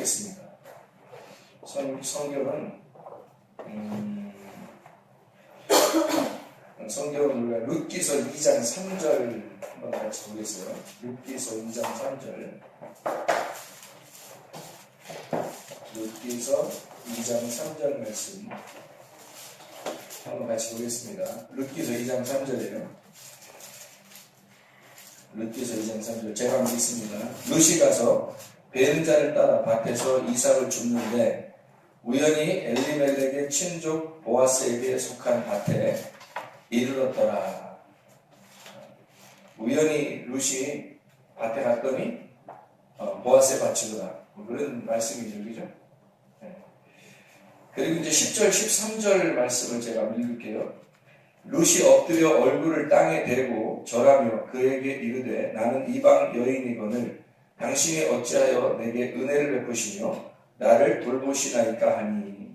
보겠습니다. 성경은 우리가 룻기서 2장 3절 한번 같이 보겠어요. 룻기서 2장 3절. 룻기서 2장 3절 말씀 한번 같이 보겠습니다. 룻기서 2장 3절이에요. 룻기서 2장 3절 제가 한번 읽습니다. 룻이 가서 베은자를 따라 밭에서 이삭을 줍는데 우연히 엘리멜렉의 친족 보아스에게 속한 밭에 이르렀더라. 우연히 룻이 밭에 갔더니 보아스의 밭이더라. 그런 말씀이죠, 그죠? 네. 그리고 이제 10절, 13절 말씀을 제가 읽을게요. 룻이 엎드려 얼굴을 땅에 대고 절하며 그에게 이르되 나는 이방 여인이거늘 당신이 어찌하여 내게 은혜를 베푸시며 나를 돌보시나이까 하니.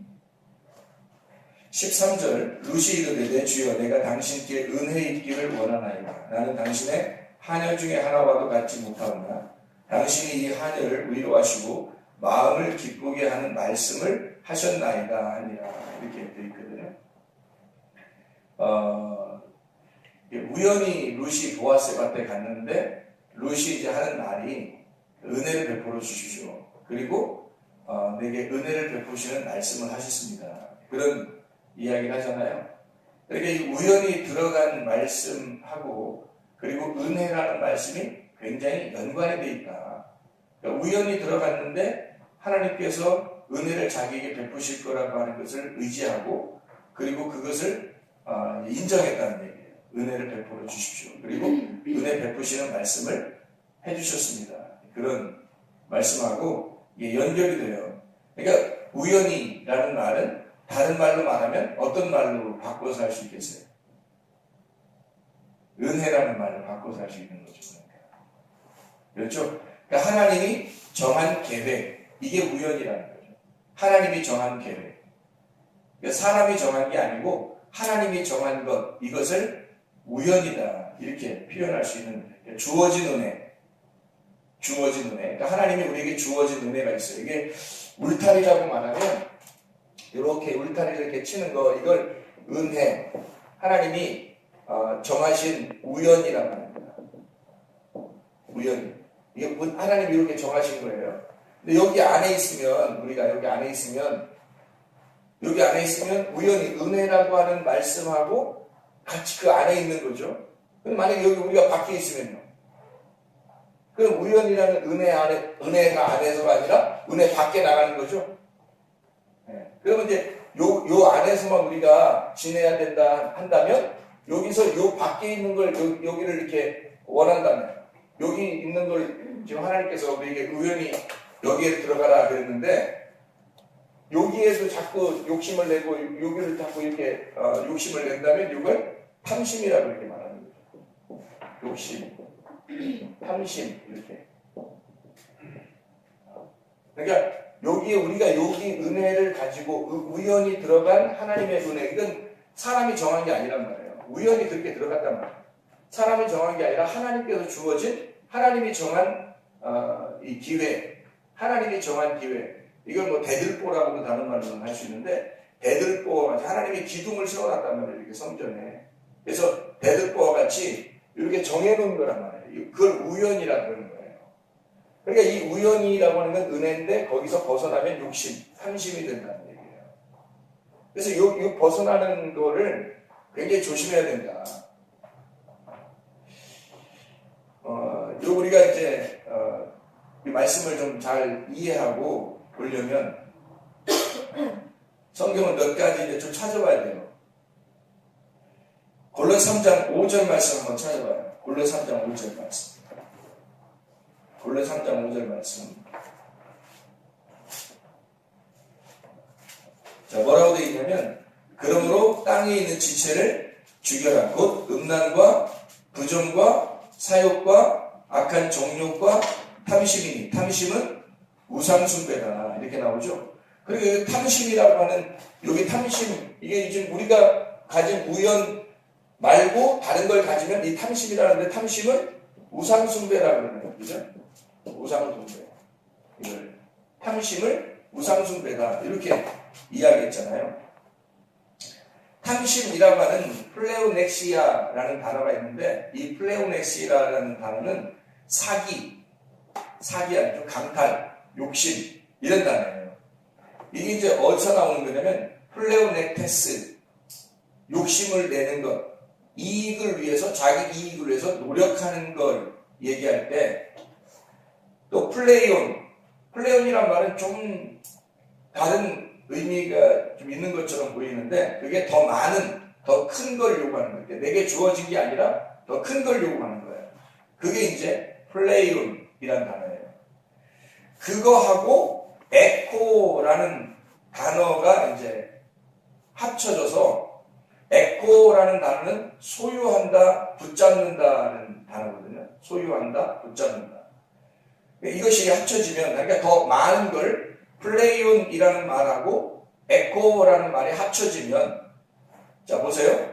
13절 룻이 이르되 내 주여 내가 당신께 은혜 있기를 원하나이다. 나는 당신의 하녀 중에 하나와도 같지 못하오나 당신이 이 하녀를 위로하시고 마음을 기쁘게 하는 말씀을 하셨나이다 하니라. 이렇게 되어 있거든요. 우연히 룻이 보아스의 밭에 갔는데 룻이 이제 하는 말이 은혜를 베풀어 주십시오. 그리고 내게 은혜를 베푸시는 말씀을 하셨습니다. 그런 이야기를 하잖아요. 그러니까 이 우연히 들어간 말씀하고 그리고 은혜라는 말씀이 굉장히 연관이 되어 있다. 그러니까 우연히 들어갔는데 하나님께서 은혜를 자기에게 베푸실 거라고 하는 것을 의지하고 그리고 그것을 인정했다는 얘기예요. 은혜를 베풀어 주십시오. 그리고 은혜 베푸시는 말씀을 해주셨습니다. 그런 말씀하고 이게 연결이 돼요. 그러니까 우연히라는 말은 다른 말로 말하면 어떤 말로 바꿔서 할 수 있겠어요? 은혜라는 말로 바꿔서 할 수 있는 거죠. 그렇죠? 그러니까 하나님이 정한 계획, 이게 우연이라는 거죠. 하나님이 정한 계획. 그러니까 사람이 정한 게 아니고 하나님이 정한 것, 이것을 우연이다 이렇게 표현할 수 있는 주어진 은혜. 주어진 은혜. 그러니까 하나님이 우리에게 주어진 은혜가 있어요. 이게 울타리라고 말하면 이렇게 울타리를 이렇게 치는 거, 이걸 은혜. 하나님이 정하신 우연이라고 합니다. 우연. 이게 하나님이 이렇게 정하신 거예요. 근데 여기 안에 있으면, 우리가 여기 안에 있으면 우연히 은혜라고 하는 말씀하고 같이 그 안에 있는 거죠. 그럼 만약에 여기 우리가 밖에 있으면요. 그럼 우연이라는 은혜가 안에서가 아니라 은혜 밖에 나가는 거죠. 네. 그러면 이제 요 안에서만 우리가 지내야 된다 한다면 여기서 요 밖에 있는 걸 여기를 이렇게 원한다면 여기 있는 걸 지금 하나님께서 우리에게 우연히 여기에 들어가라 그랬는데 여기에도 자꾸 욕심을 내고 여기를 자꾸 이렇게 욕심을 낸다면 이걸 탐심이라고 이렇게 말하는 거죠. 욕심, 탐심 이렇게. 그러니까 여기에 우리가 여기 은혜를 가지고 우연히 들어간 하나님의 은혜, 이건 사람이 정한 게 아니란 말이에요. 우연히 그렇게 들어갔단 말이에요. 사람이 정한 게 아니라 하나님께서 주어진 하나님이 정한 이 기회, 하나님이 정한 기회. 이걸 뭐 대들보라고도 다른 말로는 할 수 있는데 대들보, 하나님이 기둥을 세워놨단 말이에요. 이렇게 성전에. 그래서 대들보와 같이 이렇게 정해놓은 거란 말이에요. 그걸 우연이라고 그러는 거예요. 그러니까 이 우연이라고 하는 건 은혜인데 거기서 벗어나면 욕심, 탐심이 된다는 얘기예요. 그래서 이 벗어나는 거를 굉장히 조심해야 된다. 우리가 이제 이 말씀을 좀 잘 이해하고 보려면 성경은 몇 가지 이제 좀 찾아봐야 돼요. 골로새 3장 5절 말씀 한번 찾아봐요. 골로새 3장 5절 말씀. 골로새 3장 5절 말씀. 자, 뭐라고 되어 있냐면 그러므로 땅에 있는 지체를 죽여라. 곧 음란과 부정과 사욕과 악한 정욕과 탐심이니. 탐심은 우상숭배다. 이렇게 나오죠. 그리고 탐심이라고 하는 여기 탐심, 이게 지금 우리가 가진 우연 말고 다른 걸 가지면 이 탐심이라는데 탐심은 우상숭배라고 그러는 거죠. 우상숭배. 이걸 탐심을 우상숭배다 이렇게 이야기했잖아요. 탐심이라고 하는 플레오넥시아라는 단어가 있는데 이 플레오넥시아라는 단어는 사기 아니죠. 강탈, 욕심 이런 단어예요. 이게 이제 어디서 나오는 거냐면 플레오넥테스 욕심을 내는 것, 이익을 위해서 자기 이익을 위해서 노력하는 걸 얘기할 때 또 플레온이란 말은 좀 다른 의미가 좀 있는 것처럼 보이는데 그게 더 많은, 더 큰 걸 요구하는 거예요. 내게 주어진 게 아니라 더 큰 걸 요구하는 거예요. 그게 이제 플레이온이란 단어예요. 그거하고 에코라는 단어가 이제 합쳐져서 에코라는 단어는 소유한다, 붙잡는다는 단어거든요. 소유한다, 붙잡는다. 이것이 합쳐지면, 그러니까 더 많은 걸 플레이온이라는 말하고 에코라는 말이 합쳐지면, 자 보세요.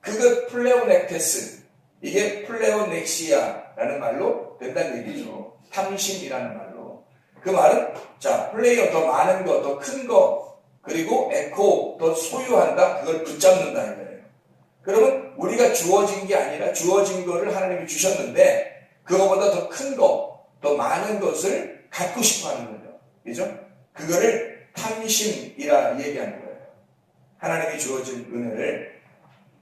그것 플레오넥테스, 이게 플레오넥시아라는 말로 된다는 얘기죠. 탐심이라는 말로. 그 말은 자 플레이온 더 많은 거, 더 큰 거, 그리고 에코 더 소유한다, 그걸 붙잡는다 이거예요. 그러면 우리가 주어진 게 아니라 주어진 거를 하나님이 주셨는데 그거보다 더 큰 거, 더 많은 것을 갖고 싶어 하는 거죠. 그죠? 그거를 탐심이라 얘기하는 거예요. 하나님이 주어진 은혜를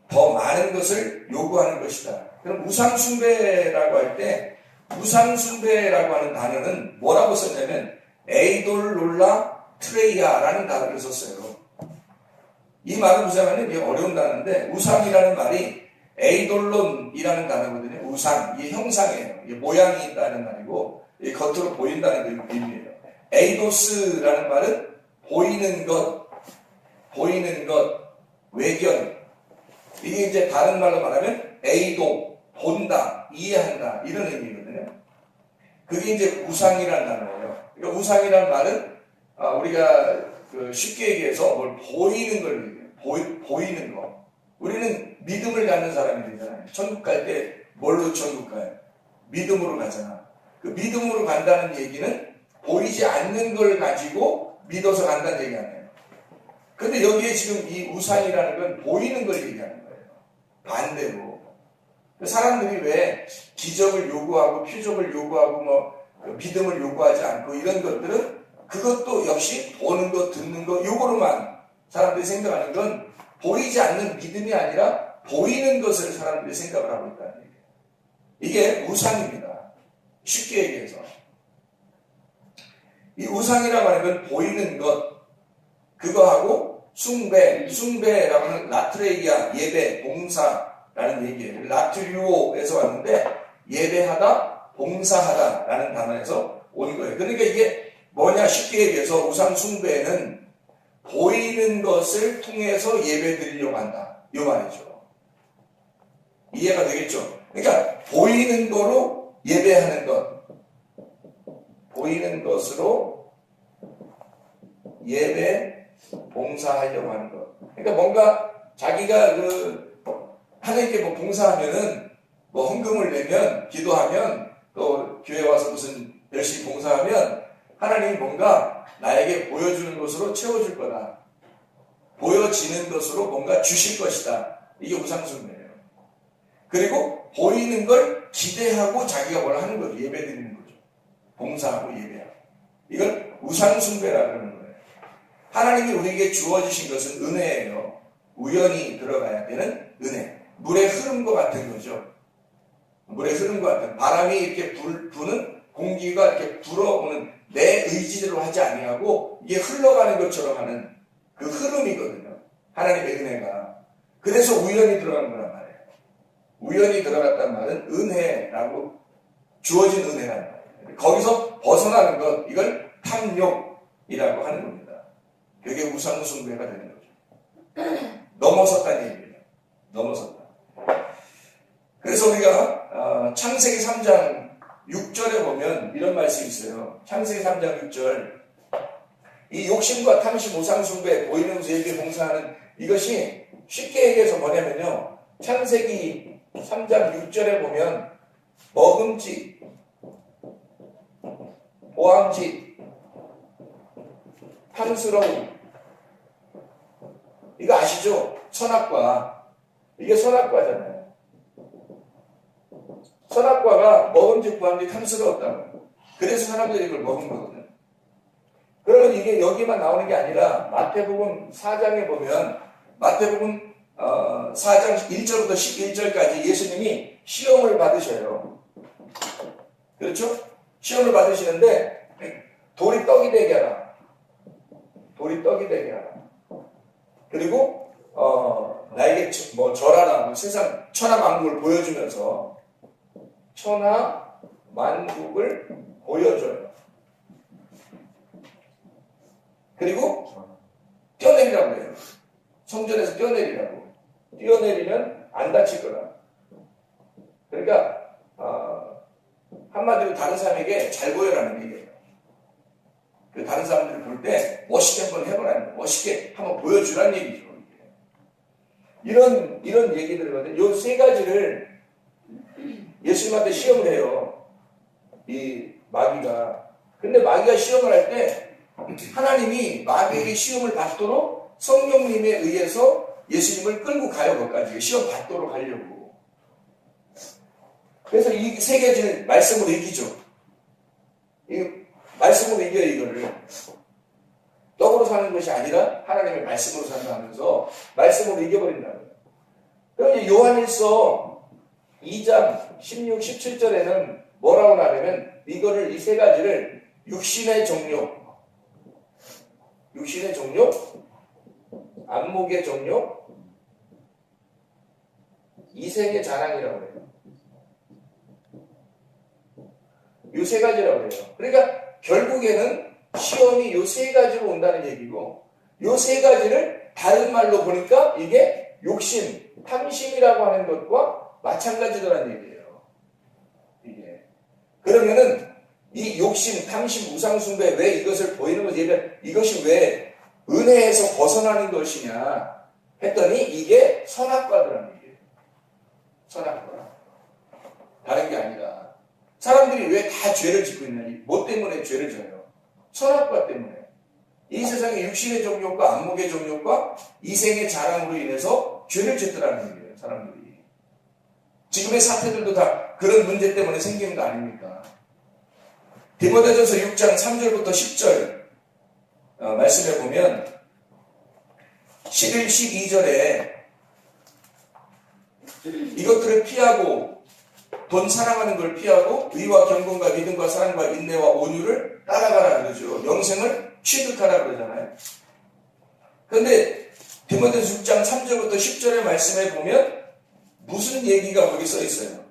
더 많은 것을 요구하는 것이다. 그럼 우상숭배라고 할 때 우상숭배라고 하는 단어는 뭐라고 썼냐면 에이돌롤라 트레이아라는 단어를 썼어요. 이 말은 무슨 말이냐면 이게 어려운 단어인데 우상이라는 말이 에이돌론이라는 단어거든요. 우상, 이게 형상이에요. 이게 모양이 있다는 말이고 이게 겉으로 보인다는 의미예요. 에이도스라는 말은 보이는 것, 외견. 이게 이제 다른 말로 말하면 에이도, 본다, 이해한다 이런 의미거든요. 그게 이제 우상이라는 단어예요. 그러니까 우상이라는 말은 우리가 쉽게 얘기해서 뭘 보이는 걸 얘기해요. 보이는 거. 우리는 믿음을 갖는 사람이 되잖아요. 천국 갈 때 뭘로 천국 가요? 믿음으로 가잖아. 그 믿음으로 간다는 얘기는 보이지 않는 걸 가지고 믿어서 간다는 얘기 아니에요. 근데 여기에 지금 이 우상이라는 건 보이는 걸 얘기하는 거예요. 반대로. 사람들이 왜 기적을 요구하고 표적을 요구하고 믿음을 요구하지 않고 이런 것들은 그것도 역시 보는 거, 듣는 거 요거로만 사람들이 생각하는 건 보이지 않는 믿음이 아니라 보이는 것을 사람들이 생각을 하고 있다는 얘기예요. 이게 우상입니다. 쉽게 얘기해서. 이 우상이라고 하는 건 보이는 것, 그거하고 숭배라고 하는 라트레이아, 예배, 봉사라는 얘기예요. 라트리오에서 왔는데 예배하다, 봉사하다라는 단어에서 온 거예요. 그러니까 이게 뭐냐 쉽게 얘기해서 우상 숭배는 보이는 것을 통해서 예배 드리려고 한다. 이 말이죠. 이해가 되겠죠? 그러니까 보이는 거로 예배하는 것. 보이는 것으로 예배, 봉사하려고 하는 것. 그러니까 뭔가 자기가 하나님께 봉사하면은 헌금을 내면, 기도하면, 또 교회 와서 무슨 열심히 봉사하면 하나님이 뭔가 나에게 보여주는 것으로 채워줄 거다. 보여지는 것으로 뭔가 주실 것이다. 이게 우상숭배예요. 그리고 보이는 걸 기대하고 자기가 뭘 하는 거죠. 예배 드리는 거죠. 봉사하고 예배하고. 이걸 우상숭배라고 하는 거예요. 하나님이 우리에게 주어주신 것은 은혜예요. 우연히 들어가야 되는 은혜. 물의 흐름과 같은 거죠. 물의 흐름과 같은. 바람이 이렇게 부는 공기가 이렇게 불어오는 내 의지대로 하지 아니하고 이게 흘러가는 것처럼 하는 그 흐름이거든요. 하나님의 은혜가. 그래서 우연히 들어가는 거란 말이에요. 우연히 들어갔단 말은 은혜라고 주어진 은혜라는 말이에요. 거기서 벗어나는 것, 이걸 탐욕이라고 하는 겁니다. 그게 우상숭배가 되는 거죠. 넘어섰다는 얘기예요. 넘어섰다. 그래서 우리가 창세기 3장 6절에 보면 이런 말씀이 있어요. 창세기 3장 6절. 이 욕심과 탐심, 우상숭배, 보이는 것을 예배, 봉사하는 이것이 쉽게 얘기해서 뭐냐면요. 창세기 3장 6절에 보면 먹음짓, 보암짓, 탐스러움. 이거 아시죠? 선악과. 이게 선악과잖아요. 선악과가 먹음직 구함이 탐스러웠다고. 그래서 사람들이 이걸 먹은 거거든. 그러면 이게 여기만 나오는 게 아니라 마태복음 4장에 보면 마태복음 4장 1절부터 11절까지 예수님이 시험을 받으셔요. 그렇죠? 시험을 받으시는데 돌이 떡이 되게 하라. 돌이 떡이 되게 하라. 그리고 나에게 절하라. 세상 천하 만국을 보여주면서 천하 만국을 보여줘요. 그리고 뛰어내리라고 해요. 성전에서 뛰어내리라고. 뛰어내리면 안 다칠 거라. 그러니까 한마디로 다른 사람에게 잘 보여라는 얘기예요. 그 다른 사람들을 볼 때 멋있게 한번 해보라는 거예요. 멋있게 한번 보여주라는 얘기죠. 이런 얘기들이거든요. 요 세 가지를 예수님한테 시험을 해요. 이 마귀가. 근데 마귀가 시험을 할 때 하나님이 마귀에게 시험을 받도록 성령님에 의해서 예수님을 끌고 가요. 거기까지 시험 받도록 하려고. 그래서 이 세 가지를 말씀으로 이기죠. 이 말씀으로 이겨요. 이거를 떡으로 사는 것이 아니라 하나님의 말씀으로 산다 하면서 말씀으로 이겨버린다는 거예요. 그럼 요한일서 2장 16, 17절에는 뭐라고 나오냐면 이거를 이 세 가지를 육신의 정욕, 안목의 정욕, 이생의 자랑이라고 해요. 이 세 가지라고 해요. 그러니까 결국에는 시험이 이 세 가지로 온다는 얘기고, 이 세 가지를 다른 말로 보니까 이게 욕심, 탐심이라고 하는 것과 마찬가지더라는 얘기예요. 이게. 그러면은 이 욕심, 탐심, 우상숭배 왜 이것을 보이는 거지? 이것이 왜 은혜에서 벗어나는 것이냐 했더니 이게 선악과더라는 얘기예요. 선악과. 다른 게 아니라. 사람들이 왜 다 죄를 짓고 있냐? 뭐 때문에 죄를 져요? 선악과 때문에. 이 세상의 육신의 정욕과 안목의 정욕과 이생의 자랑으로 인해서 죄를 짓더라는 얘기예요. 사람들이. 지금의 사태들도 다 그런 문제 때문에 생기는 거 아닙니까? 디모데전서 6장 3절부터 10절 말씀해 보면 11, 12절에 이것들을 피하고 돈 사랑하는 걸 피하고 의와 경건과 믿음과 사랑과 인내와 온유를 따라가라 그러죠. 영생을 취득하라 그러잖아요. 그런데 디모데전서 6장 3절부터 10절의 말씀에 보면 무슨 얘기가 거기 써 있어요?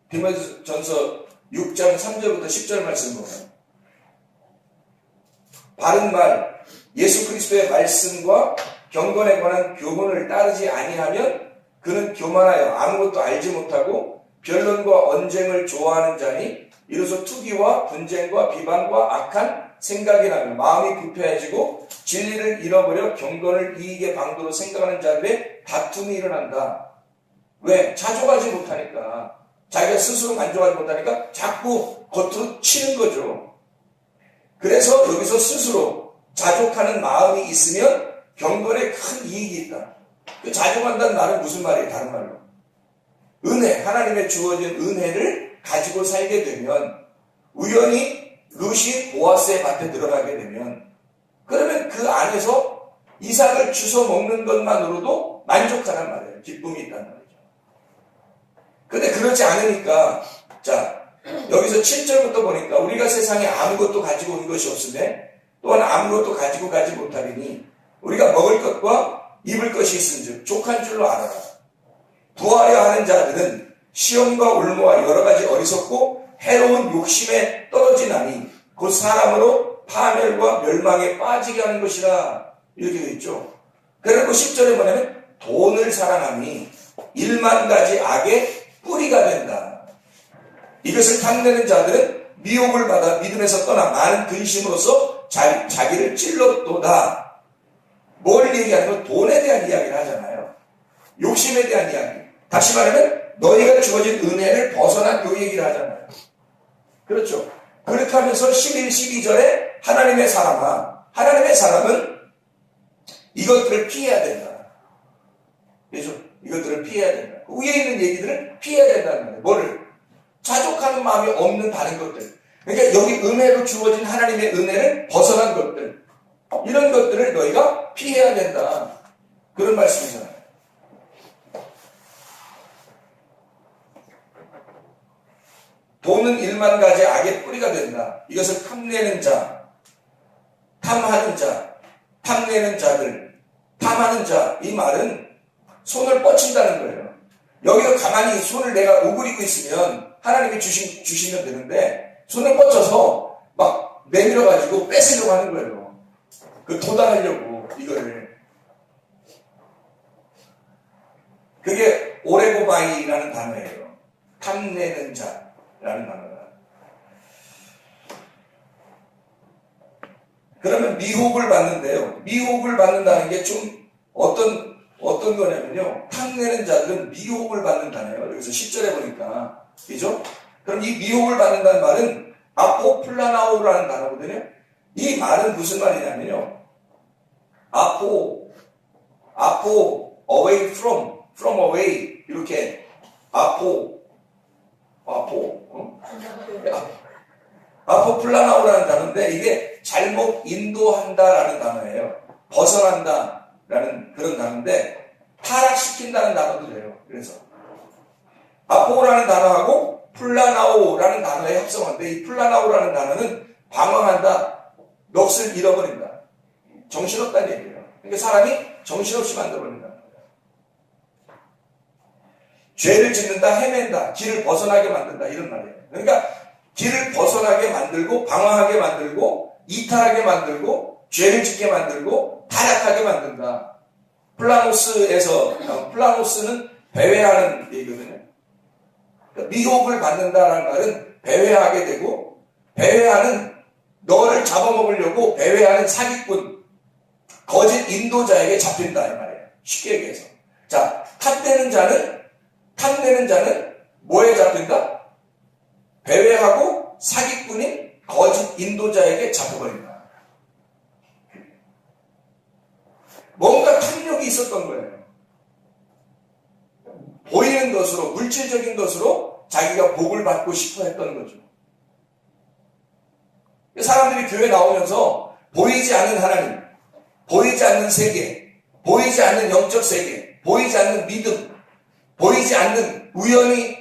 디모데전서 6장 3절부터 10절 말씀 보면 바른 말, 예수 그리스도의 말씀과 경건에 관한 교훈을 따르지 아니하면 그는 교만하여 아무것도 알지 못하고 변론과 언쟁을 좋아하는 자니 이로써 투기와 분쟁과 비방과 악한 생각이 나며 마음이 불편해지고 진리를 잃어버려 경건을 이익의 방도로 생각하는 자들의 다툼이 일어난다. 왜? 자족하지 못하니까. 자기가 스스로 만족하지 못하니까 자꾸 겉으로 치는 거죠. 그래서 여기서 스스로 자족하는 마음이 있으면 경건에 큰 이익이 있다. 그 자족한다는 말은 무슨 말이에요? 다른 말로. 은혜, 하나님의 주어진 은혜를 가지고 살게 되면 우연히 룻이 보아스의 밭에 들어가게 되면 그러면 그 안에서 이삭을 주워 먹는 것만으로도 만족하란 말이에요. 기쁨이 있다는 말이에요. 근데 그렇지 않으니까 자 여기서 7절부터 보니까 우리가 세상에 아무것도 가지고 온 것이 없으되 또한 아무것도 가지고 가지 못하리니 우리가 먹을 것과 입을 것이 있은즉 족한 줄로 알아라. 부하려 하는 자들은 시험과 올무와 여러 가지 어리석고 해로운 욕심에 떨어지나니 곧 사람으로 파멸과 멸망에 빠지게 하는 것이라 이렇게 되어 있죠. 그리고 10절에 뭐냐면 돈을 사랑하니 1만 가지 악의 뿌리가 된다. 이것을 탐내는 자들은 미혹을 받아 믿음에서 떠나 많은 근심으로써 자기를 찔렀도다. 뭘 얘기하는 건 돈에 대한 이야기를 하잖아요. 욕심에 대한 이야기. 다시 말하면 너희가 주어진 은혜를 벗어난 요 얘기를 하잖아요. 그렇죠. 그렇게 하면서 11, 12절에 하나님의 사람아 하나님의 사람은 이것들을 피해야 된다. 그렇죠? 이것들을 피해야 된다. 위에 있는 얘기들을 피해야 된다는 거예요. 뭐를? 자족하는 마음이 없는 다른 것들. 그러니까 여기 은혜로 주어진 하나님의 은혜를 벗어난 것들. 이런 것들을 너희가 피해야 된다. 그런 말씀이잖아요. 돈은 일만 가지 악의 뿌리가 된다. 이것을 탐내는 자, 탐하는 자, 탐내는 자들, 탐하는 자, 이 말은 손을 뻗친다는 거예요. 여기서 가만히 손을 내가 오그리고 있으면 하나님이 주시면 되는데 손을 뻗쳐서 막 내밀어가지고 뺏으려고 하는 거예요. 그 도달하려고 이거를. 그게 오레고바이라는 단어예요. 탐내는 자라는 단어가. 그러면 미혹을 받는데요. 미혹을 받는다는 게 좀 어떤 거냐면요. 탐내는 자들은 미혹을 받는다네요. 여기서 10절에 보니까. 그죠? 그럼 이 미혹을 받는다는 말은 아포플라나오라는 단어거든요. 이 말은 무슨 말이냐면요. away from away. 이렇게 아포플라나오라는 단어인데 이게 잘못 인도한다라는 단어예요. 벗어난다라는 그런 단어인데 타락시킨다는 단어도 돼요. 그래서 아포라는 단어하고 플라나오라는 단어의 합성어인데 이 플라나오라는 단어는 방황한다, 넋을 잃어버린다, 정신없다는 얘기예요. 그러니까 사람이 정신없이 만들어버린다는 거예요. 죄를 짓는다, 헤맨다, 길을 벗어나게 만든다 이런 말이에요. 그러니까 길을 벗어나게 만들고 방황하게 만들고 이탈하게 만들고 죄를 짓게 만들고 타락하게 만든다. 플라노스는 배회하는 얘기거든요. 미혹을 받는다라는 말은 배회하게 되고 배회하는 너를 잡아먹으려고 배회하는 사기꾼 거짓 인도자에게 잡힌다 이 말이에요. 쉽게 얘기해서. 자, 탐내는 자는 뭐에 잡힌다? 배회하고 사기꾼인 거짓 인도자에게 잡혀버린다. 뭔가 탐욕이 있었던 거예요. 보이는 것으로, 물질적인 것으로 자기가 복을 받고 싶어 했던 거죠. 사람들이 교회 나오면서 보이지 않는 하나님, 보이지 않는 세계, 보이지 않는 영적 세계, 보이지 않는 믿음, 보이지 않는 우연히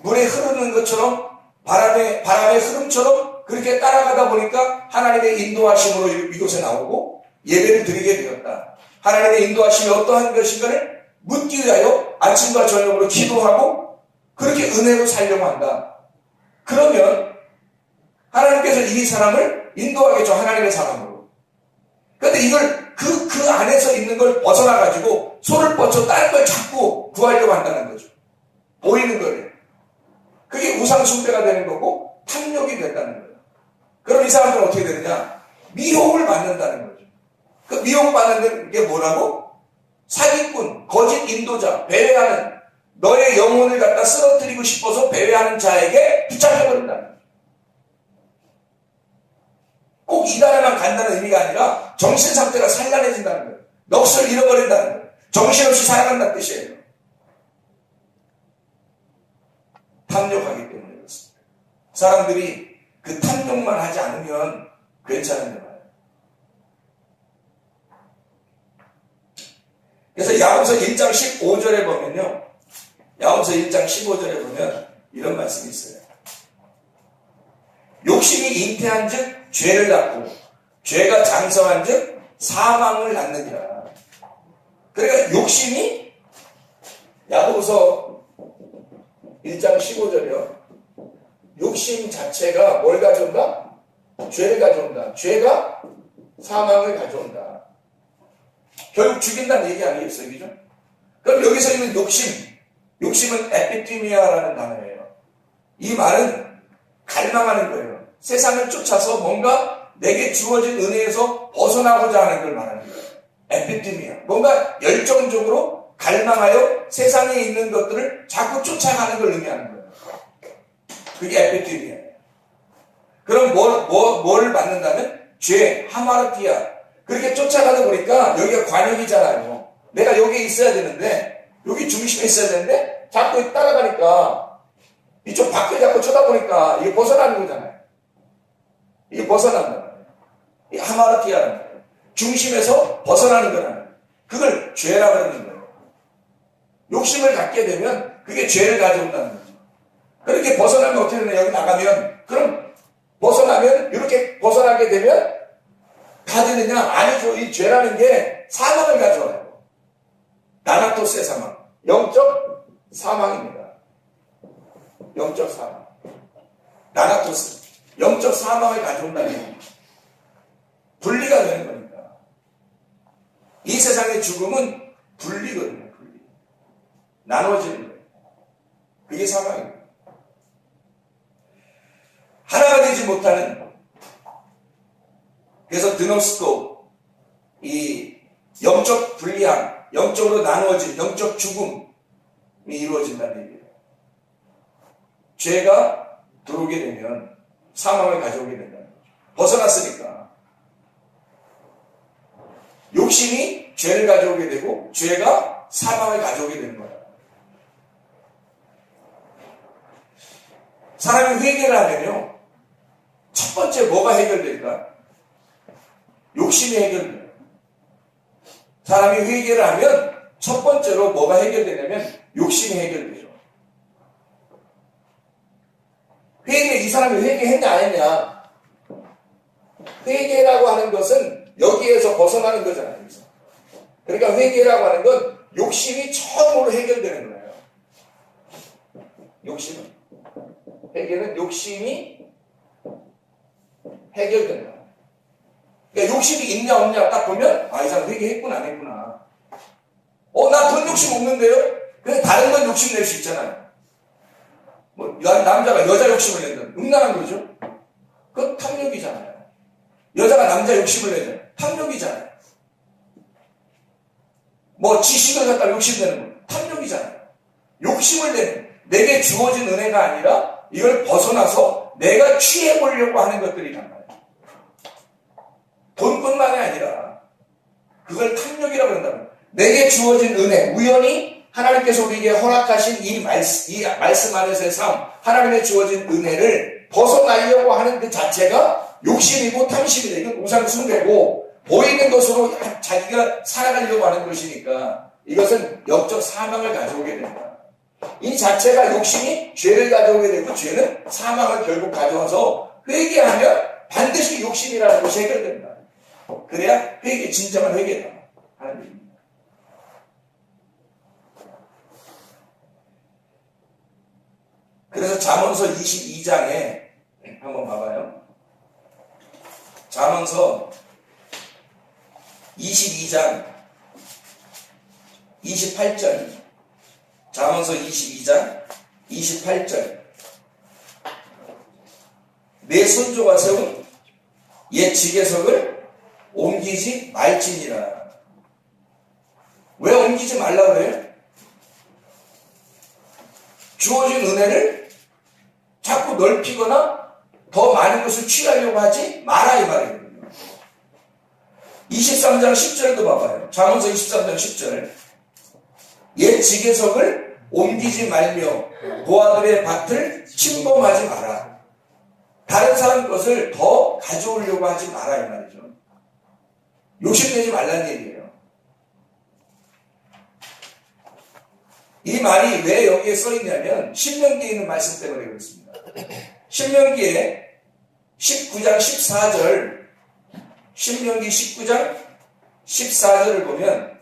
물에 흐르는 것처럼 바람의 흐름처럼 그렇게 따라가다 보니까 하나님의 인도하심으로 이곳에 나오고 예배를 드리게 되었다. 하나님의 인도하심이 어떠한 것인가를 묻기 위하여 아침과 저녁으로 기도하고 그렇게 은혜로 살려고 한다. 그러면 하나님께서 이 사람을 인도하겠죠. 하나님의 사람으로. 그런데 이걸 그 안에서 있는 걸 벗어나가지고 손을 뻗쳐 다른 걸 자꾸 구하려고 한다는 거죠. 보이는 거예요. 그게 우상숭배가 되는 거고 탐욕이 된다는 거예요. 그럼 이 사람들은 어떻게 되느냐? 미혹을 받는다는 거죠. 그 미혹받는 게 뭐라고? 사기꾼, 거짓 인도자, 배회하는 너의 영혼을 갖다 쓰러뜨리고 싶어서 배회하는 자에게 붙잡혀버린다는 거죠. 꼭 이단에만 간다는 의미가 아니라 정신 상태가 산란해진다는 거예요. 넋을 잃어버린다는 거예요. 정신없이 살아간다는 뜻이에요. 탐욕하기 때문에 그렇습니다. 사람들이 그 탐욕만 하지 않으면 괜찮은데 말이에요. 그래서 야고보서 1장 15절에 보면요. 야고보서 1장 15절에 보면 이런 말씀이 있어요. 욕심이 잉태한 즉 죄를 낳고 죄가 장성한 즉 사망을 낳느니라. 그러니까 욕심이 야고보서 1장 15절이요. 욕심 자체가 뭘 가져온다? 죄를 가져온다. 죄가 사망을 가져온다. 결국 죽인다는 얘기 아니겠어요? 그죠? 그럼 여기서 있는 욕심은 에피티미아라는 단어예요. 이 말은 갈망하는 거예요. 세상을 쫓아서 뭔가 내게 주어진 은혜에서 벗어나고자 하는 걸 말하는 거예요. 에피티미아. 뭔가 열정적으로 갈망하여 세상에 있는 것들을 자꾸 쫓아가는 걸 의미하는 거예요. 그게 에피티미아예요. 그럼 뭘 받는다면? 죄, 하마르티아. 그렇게 쫓아가다 보니까 여기가 관역이잖아요. 내가 여기에 있어야 되는데, 여기 중심에 있어야 되는데, 자꾸 따라가니까, 이쪽 밖에 자꾸 쳐다보니까 이게 벗어나는 거잖아요. 이게 벗어난다는 거예요. 이 하마르티아라는 거예요. 중심에서 벗어나는 거라는 거예요. 그걸 죄라고 하는 거예요. 욕심을 갖게 되면 그게 죄를 가져온다는 거죠. 그렇게 벗어나면 어떻게 되냐, 여기 나가면, 그럼 벗어나면, 이렇게 벗어나게 되면, 가지느냐? 아니죠. 이 죄라는 게 사망을 가져와요. 나나토스의 사망. 영적 사망입니다. 영적 사망. 나나토스. 영적 사망을 가져온다는 겁니다. 분리가 되는 거니까. 이 세상의 죽음은 분리거든요. 분리. 나눠지는 거예요. 그게 사망입니다. 하나가 되지 못하는, 그래서 드노스코, 이 영적 분리함, 영적으로 나누어진 영적 죽음이 이루어진다는 얘기예요. 죄가 들어오게 되면 사망을 가져오게 된다는 거죠. 벗어났으니까. 욕심이 죄를 가져오게 되고 죄가 사망을 가져오게 되는 거예요. 사람이 회개를 하면요, 첫 번째 뭐가 해결될까? 욕심이 해결돼요. 사람이 회개를 하면 첫 번째로 뭐가 해결되냐면 욕심이 해결되죠. 이 사람이 회개했냐 안 했냐? 회개라고 하는 것은 여기에서 벗어나는 거잖아요. 그러니까 회개라고 하는 건 욕심이 처음으로 해결되는 거예요. 욕심은. 회개는 욕심이 해결되는 거예요. 그러니까 욕심이 있냐 없냐 딱 보면, 이 사람 회개했구나 안 했구나. 나 그런 욕심 없는데요? 그냥 다른 건 욕심 낼 수 있잖아요. 뭐 남자가 여자 욕심을 낸다. 음란한 거죠. 그건 탐욕이잖아요. 여자가 남자 욕심을 내잖아요. 탐욕이잖아요. 뭐 지식을 갖다 욕심내는 건 탐욕이잖아요. 욕심을 내는, 내게 주어진 은혜가 아니라 이걸 벗어나서 내가 취해보려고 하는 것들이란 말이에요. 돈뿐만이 아니라 그걸 탐욕이라고 그런다는 거예요. 내게 주어진 은혜, 우연히 하나님께서 우리에게 허락하신 이 말씀 안에서의 삶, 하나님의 주어진 은혜를 벗어나려고 하는 그 자체가 욕심이고 탐심이다. 이건 우상숭배고 보이는 것으로 자기가 살아가려고 하는 것이니까 이것은 영적 사망을 가져오게 된다. 이 자체가 욕심이 죄를 가져오게 되고 죄는 사망을 결국 가져와서 회개하면 반드시 욕심이라는 것이 해결된다. 그래야 진정한 회개다 하는 얘기입니다. 그래서 잠언서 22장에 한번 봐봐요. 잠언서 22장 28절. 잠언서 22장 28절. 내 손조가 세운 옛 지게석을 옮기지 말지니라. 왜 옮기지 말라고 그래요? 주어진 은혜를 자꾸 넓히거나 더 많은 것을 취하려고 하지 마라 이 말이거든요. 23장 10절도 봐봐요. 잠언서 23장 10절. 옛 지게석을 옮기지 말며 고아들의 밭을 침범하지 마라. 다른 사람 것을 더 가져오려고 하지 마라 이 말이죠. 욕심내지 말라는 얘기예요. 이 말이 왜 여기에 써있냐면 신명기에 있는 말씀 때문에 그렇습니다. 신명기에 19장 14절, 신명기 19장 14절을 보면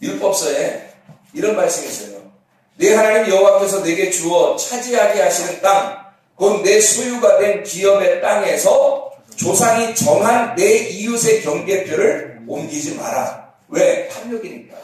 율법서에 이런 말씀이 있어요. 내 하나님 여호와께서 내게 주어 차지하게 하시는 땅, 곧 내 소유가 된 기업의 땅에서 조상이 정한 내 이웃의 경계표를 옮기지 마라. 왜? 탐욕이니까.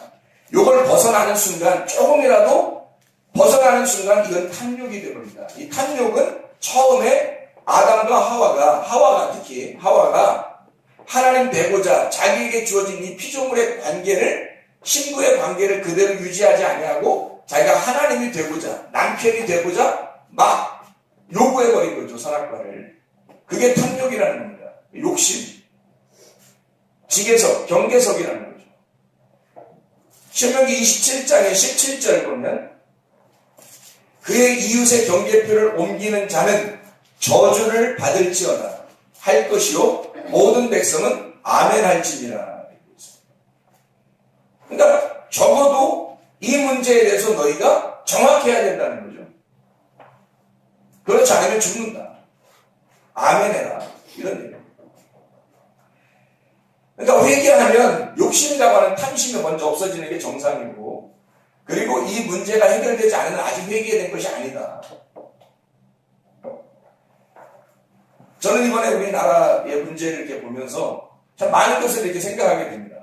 요걸 벗어나는 순간, 조금이라도 벗어나는 순간 이건 탐욕이 되버립니다. 이 탐욕은 처음에 아담과 하와가 특히 하와가 하나님 되고자 자기에게 주어진 이 피조물의 관계를, 신부의 관계를 그대로 유지하지 아니하고 자기가 하나님이 되고자, 남편이 되고자 막 요구해버린 거죠, 선악과를. 그게 탐욕이라는 겁니다. 욕심, 직에서, 경계석이라는 거죠. 신명기 27장의 17절 보면 그의 이웃의 경계표를 옮기는 자는 저주를 받을지어다 할 것이요 모든 백성은 아멘 할지니라. 그러니까 적어도 이 문제에 대해서 너희가 정확해야 된다는 거죠. 그렇지 않으면 죽는다. 아멘해라. 이런 얘기입니다. 그러니까 회개하면 욕심이라고 하는 탐심이 먼저 없어지는 게 정상이고, 그리고 이 문제가 해결되지 않으면 아직 회개된 것이 아니다. 저는 이번에 우리나라의 문제를 이렇게 보면서 참 많은 것을 이렇게 생각하게 됩니다.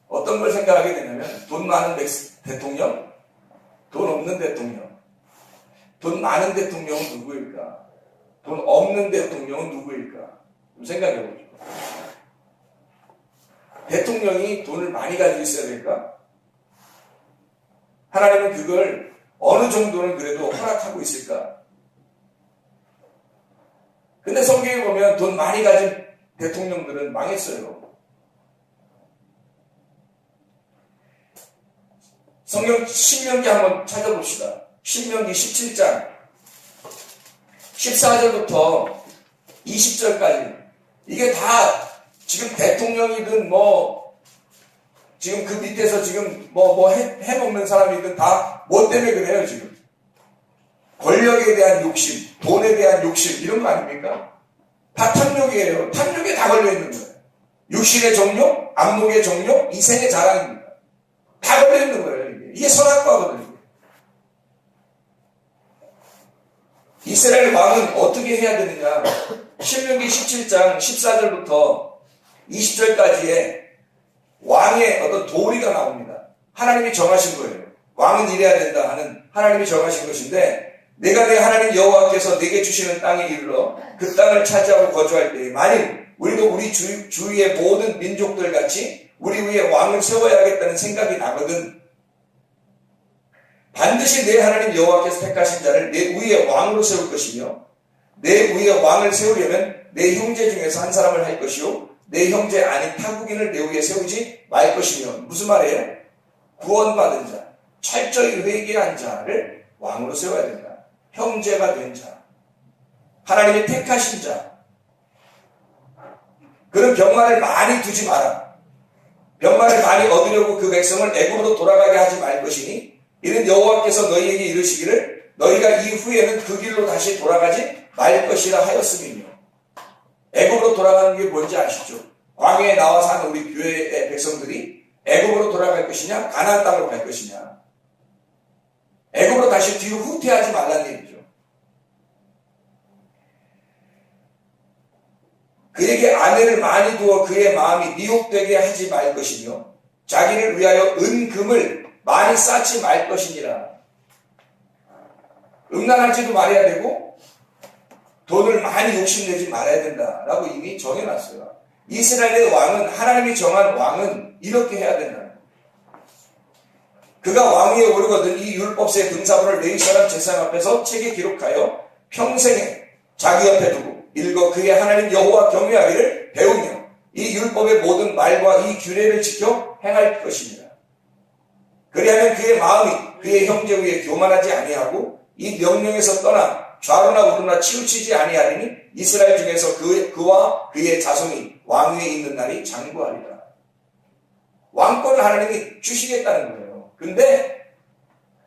어떤 걸 생각하게 되냐면, 돈 많은 대통령, 돈 없는 대통령. 돈 많은 대통령은 누구일까? 돈 없는 대통령은 누구일까? 좀 생각해 보죠. 대통령이 돈을 많이 가지고 있어야 될까? 하나님은 그걸 어느 정도는 그래도 허락하고 있을까? 근데 성경에 보면 돈 많이 가진 대통령들은 망했어요. 성경 신명기 한번 찾아봅시다. 신명기 17장 14절부터 20절까지 이게 다 지금 대통령이든 지금 그 밑에서 지금 해먹는 사람이든 다 뭐 때문에 그래요 지금? 권력에 대한 욕심, 돈에 대한 욕심 이런 거 아닙니까? 다 탐욕이에요. 탐욕에 다 걸려있는 거예요. 육신의 정욕, 안목의 정욕, 이생의 자랑입니다. 다 걸려있는 거예요. 이게 선악과거든요. 이스라엘 왕은 어떻게 해야 되느냐? 신명기 17장 14절부터 20절까지의 왕의 어떤 도리가 나옵니다. 하나님이 정하신 거예요. 왕은 이래야 된다 하는 하나님이 정하신 것인데, 내가 내 하나님 여호와께서 내게 주시는 땅에 이르러 그 땅을 차지하고 거주할 때에 만일 우리도 우리 주위의 모든 민족들 같이 우리 위에 왕을 세워야겠다는 생각이 나거든, 반드시 내 하나님 여호와께서 택하신 자를 내 위에 왕으로 세울 것이며, 내 위에 왕을 세우려면 내 형제 중에서 한 사람을 할 것이요 내 형제 아닌 타국인을 내 위에 세우지 말 것이며. 무슨 말이에요? 구원받은 자, 철저히 회개한 자를 왕으로 세워야 된다. 형제가 된 자, 하나님이 택하신 자. 그런 병마를 많이 두지 마라. 병마를 많이 얻으려고 그 백성을 애굽으로 돌아가게 하지 말 것이니 이는 여호와께서 너희에게 이르시기를 너희가 이후에는 그 길로 다시 돌아가지 말 것이라 하였음이며. 애굽으로 돌아가는 게 뭔지 아시죠? 광야에 나와 사는 우리 교회의 백성들이 애굽으로 돌아갈 것이냐, 가나안 땅으로 갈 것이냐. 애굽으로 다시 뒤로 후퇴하지 말라는 얘기죠. 그에게 아내를 많이 두어 그의 마음이 미혹되게 하지 말 것이며 자기를 위하여 은금을 많이 쌓지 말 것이니라. 음란하지도 말아야 되고 돈을 많이 욕심내지 말아야 된다라고 이미 정해놨어요. 이스라엘의 왕은, 하나님이 정한 왕은 이렇게 해야 된다. 그가 왕위에 오르거든 이 율법서의 등사본을 레위 사람 제사장 앞에서 책에 기록하여 평생에 자기 옆에 두고 읽어 그의 하나님 여호와 경외하기를 배우며 이 율법의 모든 말과 이 규례를 지켜 행할 것입니다. 그리하면 그의 마음이 그의 형제 위에 교만하지 아니하고 이 명령에서 떠나 좌로나 우로나 치우치지 아니하리니 이스라엘 중에서 그와 그의 자손이 왕위에 있는 날이 장구하리라. 왕권을 하나님이 주시겠다는 거예요. 근데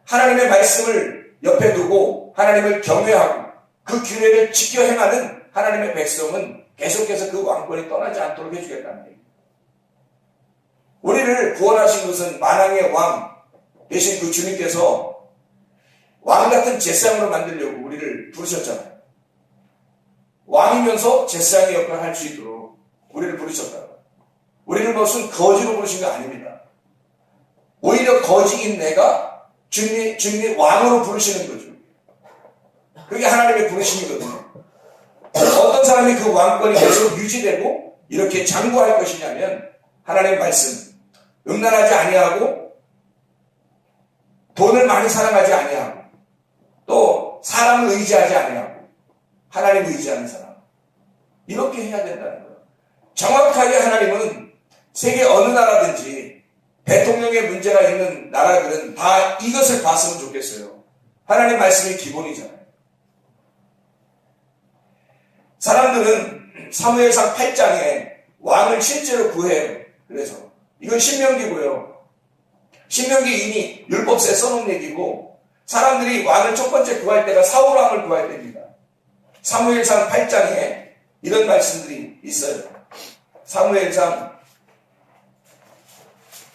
하나님의 말씀을 옆에 두고 하나님을 경외하고 그 규례를 지켜 행하는 하나님의 백성은 계속해서 그 왕권이 떠나지 않도록 해주겠다는 얘기입니다. 우리를 구원하신 것은 만왕의 왕 대신 그 주님께서 왕 같은 제사장으로 만들려고 우리를 부르셨잖아요. 왕이면서 제사장의 역할을 할 수 있도록 우리를 부르셨다고. 우리를 무슨 거지로 부르신 거 아닙니다. 오히려 거지인 내가 주님이 왕으로 부르시는 거죠. 그게 하나님의 부르심이거든요. 어떤 사람이 그 왕권이 계속 유지되고 이렇게 장구할 것이냐면 하나님의 말씀, 음란하지 아니하고 돈을 많이 사랑하지 아니하고 또 사람을 의지하지 아니하고 하나님 의지하는 사람. 이렇게 해야 된다는 거예요. 정확하게 하나님은 세계 어느 나라든지 대통령의 문제가 있는 나라들은 다 이것을 봤으면 좋겠어요. 하나님 말씀이 기본이잖아요. 사람들은 사무엘상 8장에 왕을 실제로 구해요. 그래서 이건 신명기고요. 신명기 이미 율법서에 써놓은 얘기고 사람들이 왕을 첫 번째 구할 때가 사울 왕을 구할 때입니다. 사무엘상 8장에 이런 말씀들이 있어요. 사무엘상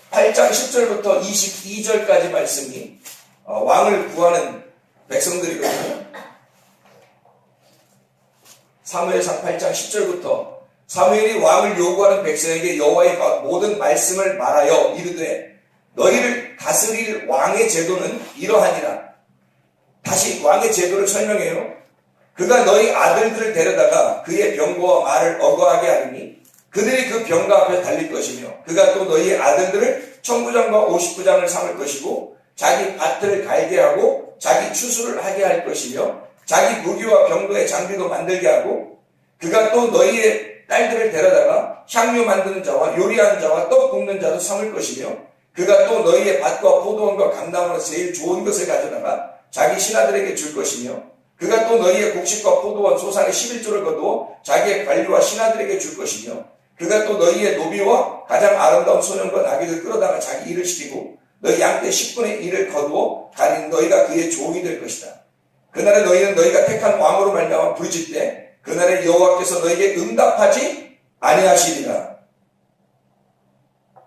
8장 10절부터 22절까지 말씀이 왕을 구하는 백성들이거든요. 사무엘상 8장 10절부터 사무엘이 왕을 요구하는 백성에게 여호와의 모든 말씀을 말하여 이르되 너희를 다스릴 왕의 제도는 이러하니라. 다시 왕의 제도를 설명해요. 그가 너희 아들들을 데려다가 그의 병거와 말을 어거하게 하리니 그들이 그 병거 앞에 달릴 것이며 그가 또 너희의 아들들을 천부장과 59장을 삼을 것이고 자기 밭을 갈게 하고 자기 추수를 하게 할 것이며 자기 무기와 병거의 장비도 만들게 하고 그가 또 너희의 딸들을 데려다가 향료 만드는 자와 요리하는 자와 떡 굽는 자도 삼을 것이며 그가 또 너희의 밭과 포도원과 감나무로 제일 좋은 것을 가져다가 자기 신하들에게 줄 것이며 그가 또 너희의 곡식과 포도원 소산의 11조를 거두어 자기의 관리와 신하들에게 줄 것이며 그가 또 너희의 노비와 가장 아름다운 소년과 나귀를 끌어다가 자기 일을 시키고 너희 양떼 10분의 1을 거두어 가린 너희가 그의 종이 될 것이다. 그날에 너희는 너희가 택한 왕으로 말미암아 부르짖되 그날에 여호와께서 너희에게 응답하지 아니하시리라.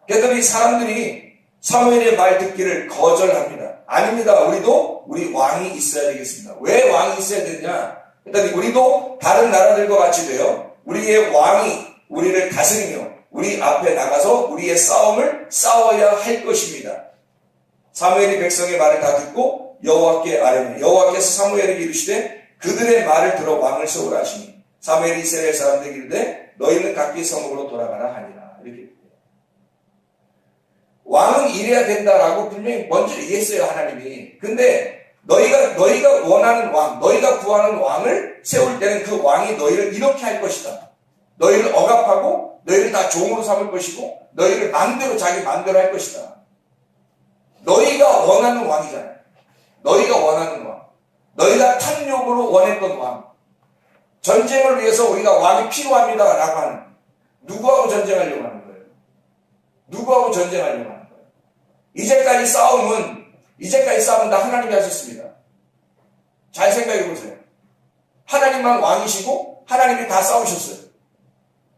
그랬더니 사람들이 사무엘의 말 듣기를 거절합니다. 아닙니다. 우리도 우리 왕이 있어야 되겠습니다. 왜 왕이 있어야 되냐? 그랬더니 우리도 다른 나라들과 같이 되어 우리의 왕이 우리를 다스리며 우리 앞에 나가서 우리의 싸움을 싸워야 할 것입니다. 사무엘이 백성의 말을 다 듣고 여호와께 아뢰며 여호와께서 사무엘에게 이르시되 그들의 말을 들어 왕을 세우라 하시니 사무엘이 이스라엘 사람들에게 이르되 너희는 각기 성읍으로 돌아가라 하니라. 이렇게 왕은 이래야 된다라고 분명히 먼저 얘기했어요. 하나님이. 근데 너희가 원하는 왕, 너희가 구하는 왕을 세울 때는 그 왕이 너희를 이렇게 할 것이다. 너희를 억압하고 너희를 다 종으로 삼을 것이고 너희를 마음대로 자기 마음대로 할 것이다. 너희가 원하는 왕이잖아요. 너희가 원하는 왕. 너희가 탐욕으로 원했던 왕. 전쟁을 위해서 우리가 왕이 필요합니다 라고 하는, 누구하고 전쟁하려고 하는 거예요? 누구하고 전쟁하려고 하는 거예요? 이제까지 싸움은 다 하나님이 하셨습니다. 잘 생각해 보세요. 하나님만 왕이시고 하나님이 다 싸우셨어요.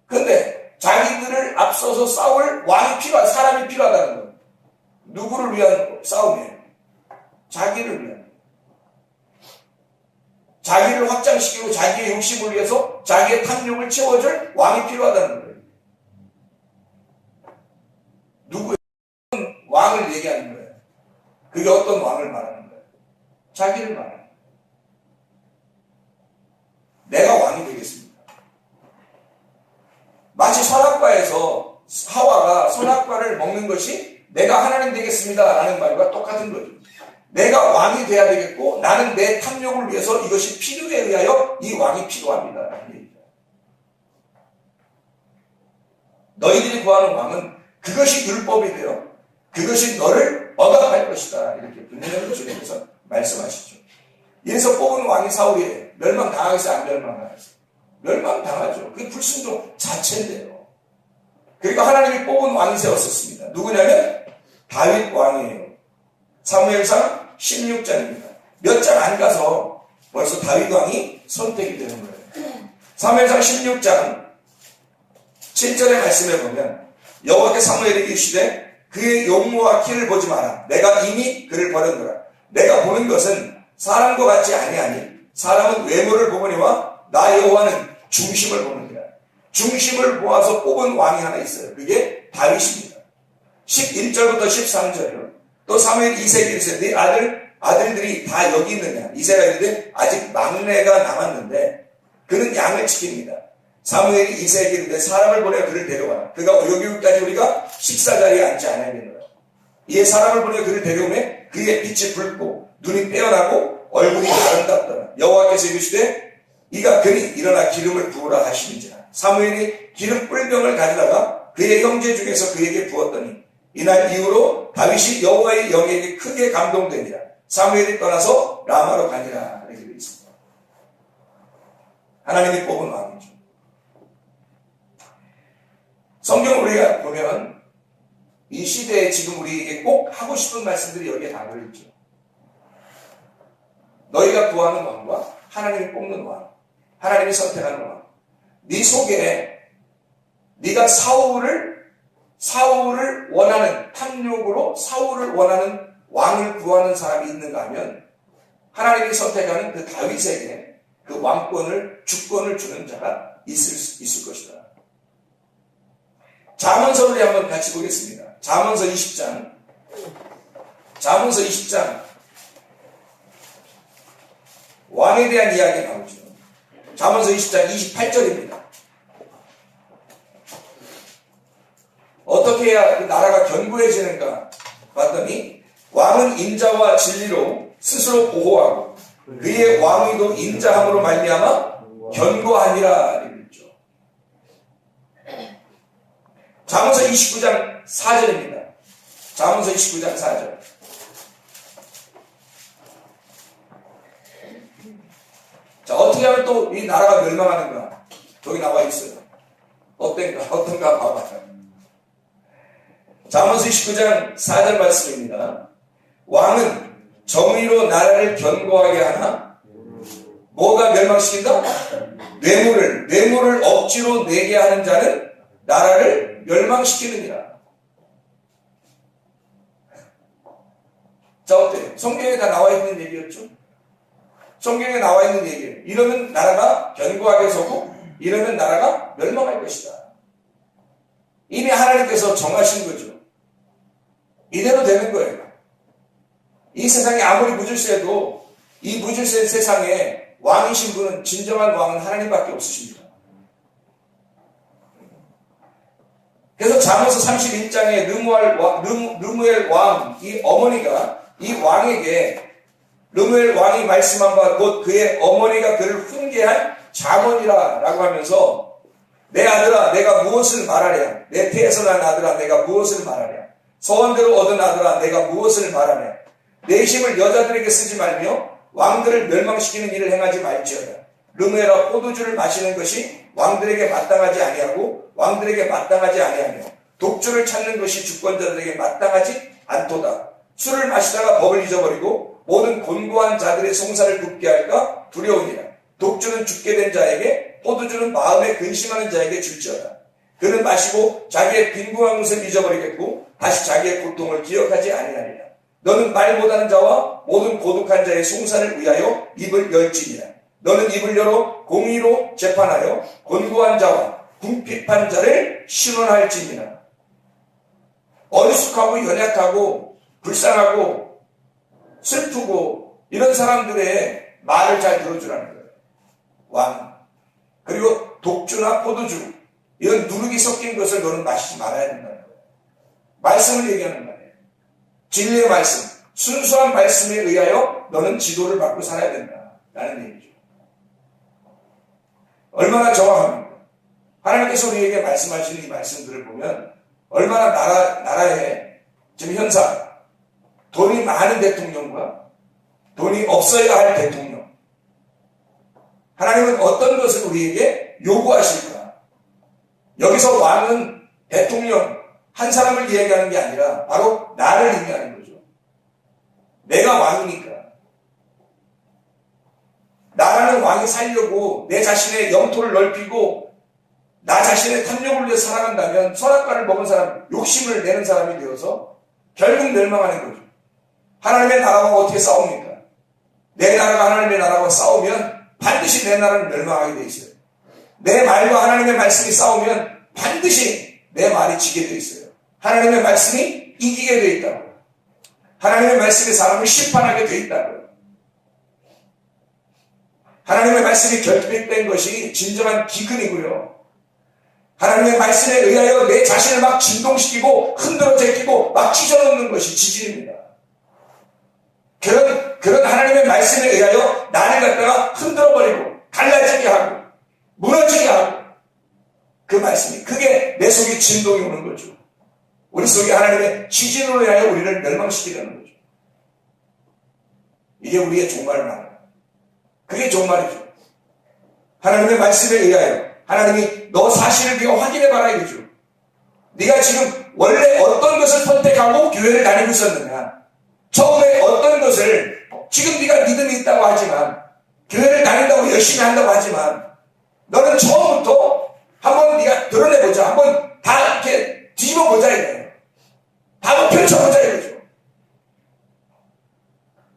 그런데 자기들을 앞서서 싸울 사람이 필요하다는 거예요. 누구를 위한 싸움이에요? 자기를 위한. 자기를 확장시키고 자기의 욕심을 위해서 자기의 탐욕을 채워줄 왕이 필요하다는 거예요. 누구의 왕을 얘기하는 거예요? 그게 어떤 왕을 말하는 거예요? 자기를 말하는 거예요. 내가 왕이 되겠습니다. 마치 선악과에서 하와가 선악과를 먹는 것이 내가 하나님 되겠습니다 라는 말과 똑같은 거죠. 내가 왕이 돼야 되겠고 나는 내 탐욕을 위해서 이것이 필요에 의하여 이 왕이 필요합니다 라는 얘기죠. 너희들이 구하는 왕은 그것이 율법이 되어 그것이 너를 억압할 것이다 이렇게 분명히 주님께서 말씀하시죠. 이래서 뽑은 왕이 사울이에요. 멸망당하겠어요? 안 멸망당하겠어요? 멸망당하죠. 그게 불순종 자체인데요. 그러니까 하나님이 뽑은 왕이 세웠었습니다. 누구냐면 다윗 왕이에요. 사무엘상 16장입니다. 몇 장 안 가서 벌써 다윗 왕이 선택이 되는 거예요. 사무엘상 16장 7절의 말씀에 보면 여호와께 사무엘에게 이르시되 그의 용모와 키를 보지 마라. 내가 이미 그를 버렸노라. 내가 보는 것은 사람과 같지 아니하니 사람은 외모를 보거니와 나 여호와는 중심을 보느니라. 중심을 보아서 뽑은 왕이 하나 있어요. 그게 다윗입니다. 11절부터 13절이요. 또 사무엘이 이새에게 이르시되 네 아들들이 다 여기 있느냐. 이새가 이르되 아직 막내가 남았는데 그는 양을 지킵니다. 사무엘이 이새에게 이르되 사람을 보내어 그를 데려와라. 그가 여기까지 우리가 식사 자리에 앉지 않아야겠노라. 이에 사람을 보내어 그를 데려오매 그의 빛이 붉고 눈이 빼어나고 얼굴이 아름답더라. 여호와께서 이르시되 이가 그니 일어나 기름을 부으라 하시니지라. 사무엘이 기름 뿔병을 가져다가 그의 형제 중에서 그에게 부었더니 이날 이후로 다윗이 여호와의 영에게 크게 감동되니라. 사무엘이 떠나서 라마로 가니라. 이렇게 되어 있습니다. 하나님이 뽑은 왕이죠. 성경을 우리가 보면 이 시대에 지금 우리에게 꼭 하고 싶은 말씀들이 여기에 다 들어있죠. 너희가 구하는 왕과 하나님이 뽑는 왕, 하나님이 선택하는 왕. 네 속에 네가 사울을 원하는 탐욕으로 사울을 원하는 왕을 구하는 사람이 있는가 하면 하나님이 선택하는 그 다윗에게 그 왕권을 주권을 주는 자가 있을 것이다. 잠언서를 한번 같이 보겠습니다. 잠언서 20장 왕에 대한 이야기 나오죠. 잠언서 20장 28절입니다. 어떻게 해야 나라가 견고해지는가 봤더니 왕은 인자와 진리로 스스로 보호하고 그의 왕위도 인자함으로 말미암아 견고하니라 이랬죠. 잠언서 29장 4절입니다. 잠언서 29장 4절. 자, 어떻게 하면 또 이 나라가 멸망하는가? 여기 나와 있어요. 어떤가 봐봐요. 잠언서 29장 4절 말씀입니다. 왕은 정의로 나라를 견고하게 하나 뭐가 멸망시킨다? 뇌물을 억지로 내게 하는 자는 나라를 멸망시키느니라. 자, 어때요? 성경에 다 나와 있는 얘기였죠? 성경에 나와 있는 얘기예요. 이러면 나라가 견고하게 서고 이러면 나라가 멸망할 것이다. 이미 하나님께서 정하신 거죠. 이대로 되는 거예요. 이 세상에 아무리 무질서해도 이 무질서한 세상에 왕이신 분은 진정한 왕은 하나님밖에 없으십니다. 그래서 잠언서 31장에 르무엘 왕, 이 어머니가 이 왕에게 르무엘 왕이 말씀한 바 곧 그의 어머니가 그를 훈계한 잠언이라 라고 하면서 내 아들아 내가 무엇을 말하랴 내 태에서 난 아들아 내가 무엇을 말하랴 소원대로 얻은 아들아 내가 무엇을 말하랴 내 힘을 여자들에게 쓰지 말며 왕들을 멸망시키는 일을 행하지 말지어다. 르무엘아 포도주를 마시는 것이 왕들에게 마땅하지 아니하고 왕들에게 마땅하지 아니하며 독주를 찾는 것이 주권자들에게 마땅하지 않도다. 술을 마시다가 법을 잊어버리고 모든 곤고한 자들의 송사를 굽게 할까 두려우니라. 독주는 죽게 된 자에게 포도주는 마음에 근심하는 자에게 줄지어다. 그는 마시고 자기의 빈궁한 것을 잊어버리겠고 다시 자기의 고통을 기억하지 아니하리라. 너는 말 못하는 자와 모든 고독한 자의 송사를 위하여 입을 열지니라. 너는 입을 열어 공의로 재판하여 곤고한 자와 궁핍한 자를 신원할지니라. 어리숙하고 연약하고 불쌍하고 슬프고 이런 사람들의 말을 잘 들어주라는 거예요. 왕. 그리고 독주나 포도주 이런 누룩이 섞인 것을 너는 마시지 말아야 된다는 거예요. 말씀을 얘기하는 거예요. 진리의 말씀, 순수한 말씀에 의하여 너는 지도를 받고 살아야 된다라는 얘기죠. 얼마나 정확합니까? 하나님께서 우리에게 말씀하시는 이 말씀들을 보면 얼마나 나라의 지금 현상, 돈이 많은 대통령과 돈이 없어야 할 대통령, 하나님은 어떤 것을 우리에게 요구하실까? 여기서 왕은 대통령 한 사람을 이야기하는 게 아니라 바로 나를 의미하는 거죠. 내가 왕이니까 나라는 왕이 살려고 내 자신의 영토를 넓히고 나 자신의 탐욕을 위해 살아간다면 선악과를 먹은 사람, 욕심을 내는 사람이 되어서 결국 멸망하는 거죠. 하나님의 나라와 어떻게 싸웁니까? 내 나라가 하나님의 나라와 싸우면 반드시 내 나라는 멸망하게 돼 있어요. 내 말과 하나님의 말씀이 싸우면 반드시 내 말이 지게 돼 있어요. 하나님의 말씀이 이기게 돼 있다고. 하나님의 말씀이 사람을 심판하게 돼 있다고. 하나님의 말씀이 결핍된 것이 진정한 기근이고요. 하나님의 말씀에 의하여 내 자신을 막 진동시키고 흔들어 제끼고 막 찢어놓는 것이 지진입니다. 그런 하나님의 말씀에 의하여 나를 갖다가 흔들어버리고 갈라지게 말씀이, 그게 내 속에 진동이 오는 거죠. 우리 속에 하나님의 지진으로 인하여 우리를 멸망시키려는 거죠. 이게 우리의 종말을 말합니다. 그게 종말이죠. 하나님의 말씀에 의하여 하나님이 너 사실을 네가 확인해봐라 이거죠. 네가 지금 원래 어떤 것을 선택하고 교회를 다니고 있었느냐, 처음에 어떤 것을, 지금 네가 믿음이 있다고 하지만, 교회를 다닌다고 열심히 한다고 하지만, 너는 처음부터 한번 네가 드러내보자, 한번 다 이렇게 뒤집어보자 이거예요. 다 한번 펼쳐보자 이거죠.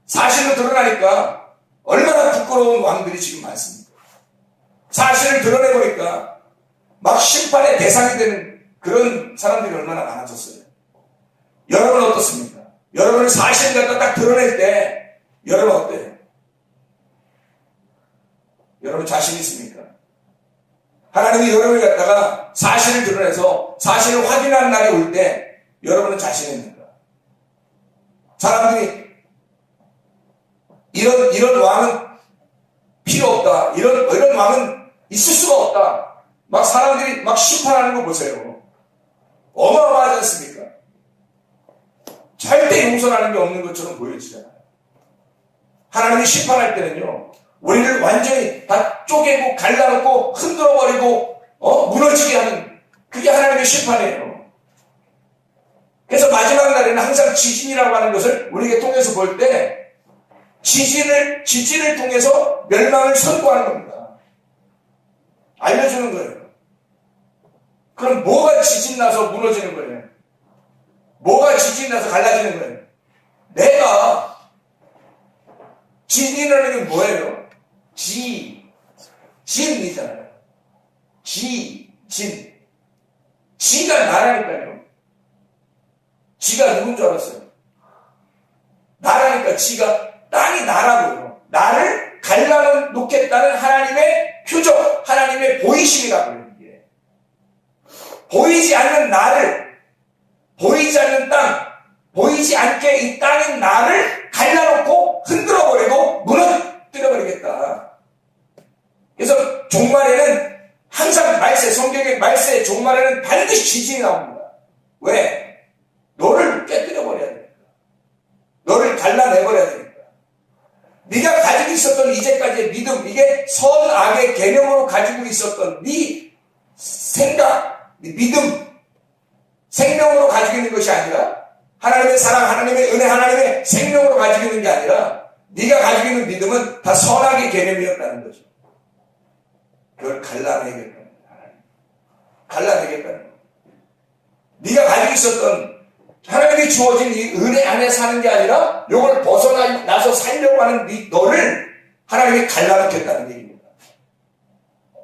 사실로 드러나니까 얼마나 부끄러운 왕들이 지금 많습니다. 사실을 드러내보니까 막 심판의 대상이 되는 그런 사람들이 얼마나 많아졌어요. 여러분은 어떻습니까? 여러분은 사실을 갖다 딱 드러낼 때 여러분 어때요? 여러분 자신 있습니까? 하나님이 여러분을 갖다가 사실을 드러내서 사실을 확인하는 날이 올 때 여러분은 자신 있는가? 사람들이 이런 왕은 필요 없다, 이런 왕은 있을 수가 없다, 막 사람들이 막 심판하는 거 보세요. 어마어마하지 않습니까? 절대 용서하는 게 없는 것처럼 보여지잖아요. 하나님이 심판할 때는요, 우리를 완전히 다 쪼개고 갈라놓고 흔들어버리고 무너지게 하는, 그게 하나님의 심판이에요. 그래서 마지막 날에는 항상 지진이라고 하는 것을 우리에게 통해서 볼 때 지진을 통해서 멸망을 선고하는 겁니다. 알려주는 거예요. 그럼 뭐가 지진 나서 무너지는 거예요? 뭐가 지진 나서 갈라지는 거예요? 내가, 지진이라는 게 뭐예요? 진이잖아요. 지가 나라니까요. 지가 누군 줄 알았어요? 나라니까. 지가, 땅이 나라고요. 나를 갈라놓겠다는 하나님의 표적, 하나님의 보이심이라고요. 이게 보이지 않는 나를, 보이지 않는 땅, 보이지 않게 이 땅인 나를 갈라놓고 흔들어버리고 무너뜨려버리겠다. 그래서 종말에는 항상 성경의 말세 종말에는 반드시 지진이 나옵니다. 왜? 너를 깨뜨려버려야 되니까. 너를 갈라내버려야 되니까. 네가 가지고 있었던 이제까지의 믿음, 이게 선악의 개념으로 가지고 있었던 네 생각, 네 믿음, 생명으로 가지고 있는 것이 아니라, 하나님의 사랑, 하나님의 은혜, 하나님의 생명으로 가지고 있는 게 아니라, 네가 가지고 있는 믿음은 다 선악의 개념이었다는 거죠. 그걸 갈라내겠다는 거예요. 갈라내겠다는 거예요. 네가 가지고 있었던 하나님이 주어진 이 은혜 안에 사는 게 아니라 이걸 벗어나서 살려고 하는 너를 하나님이 갈라놓겠다는 얘기입니다.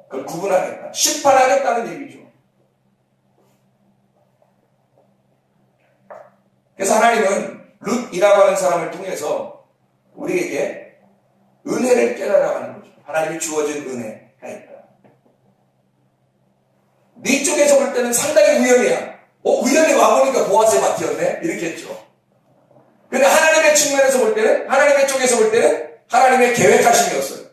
그걸 구분하겠다. 심판하겠다는 얘기죠. 그래서 하나님은 룻이라고 하는 사람을 통해서 우리에게 은혜를 깨달아 가는 거죠. 하나님이 주어진 은혜가 있다. 네 쪽에서 볼 때는 상당히 우연이야. 우연히 와보니까 보아스의 밭이었네? 이렇게 했죠. 근데 하나님의 측면에서 볼 때는, 하나님의 쪽에서 볼 때는 하나님의 계획하심이었어요.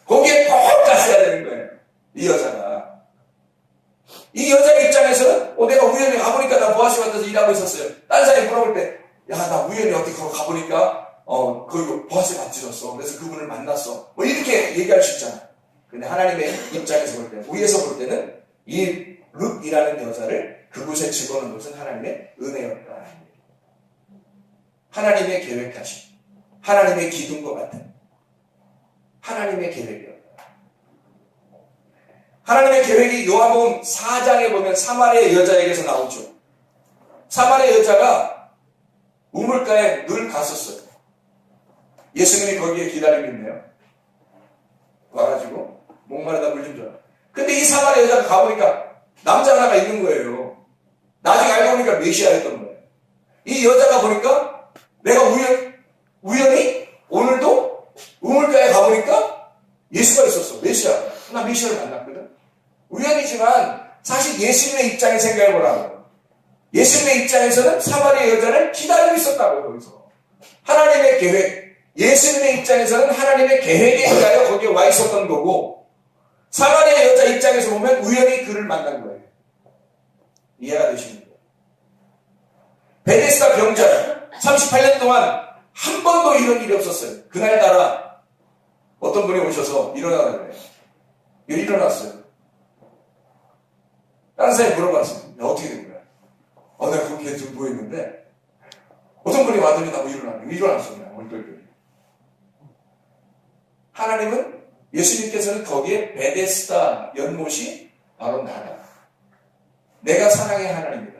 거기에 꼭 갔어야 되는 거예요. 이 여자가. 이 여자의 입장에서는, 내가 우연히 가보니까 나 보아스 밭에서 일하고 있었어요. 딴 사람이 물어볼 때, 야, 나 우연히 어디 가보니까, 거기 보아스 밭이었어. 그래서 그분을 만났어. 이렇게 얘기할 수 있잖아요. 근데 하나님의 입장에서 볼 때, 위에서 볼 때는 이 룻이라는 여자를 그곳에 집어넣은 것은 하나님의 은혜였다. 하나님의 계획하심, 하나님의 기둥과 같은 하나님의 계획이었다. 하나님의 계획이 요한복음 4장에 보면 사마리아 여자에게서 나오죠. 사마리아 여자가 우물가에 늘 갔었어요. 예수님이 거기에 기다리고 있네요. 와가지고 목마르다 물 좀 줘. 근데 이 사마리아 여자가 가보니까 남자 하나가 있는 거예요. 나중에 알고 보니까 메시아였던 거예요. 이 여자가 보니까 내가 우연히 오늘도 우물가에 가보니까 예수가 있었어. 메시아가. 나 메시아를 만났거든. 우연이지만 사실 예수님의 입장에 생각해보라고. 예수님의 입장에서는 사마리아 여자를 기다리고 있었다고. 거기서 하나님의 계획, 예수님의 입장에서는 하나님의 계획에 의하여 거기에 와 있었던 거고, 사마리아 여자 입장에서 보면 우연히 그를 만난 거예요. 이해가 되십니까? 베데스다 병자 38년 동안 한 번도 이런 일이 없었어요. 그날따라 어떤 분이 오셔서 일어나라 그래요. 일어났어요. 다른 사람이 물어봤어요. 어떻게 된 거야? 내가 그렇게 들고 있는데 어떤 분이 와더니 나고 일어났어요. 얼떨결에. 하나님은, 예수님께서는 거기에 베데스다 연못이 바로 나다. 내가 사랑의 하나님이다.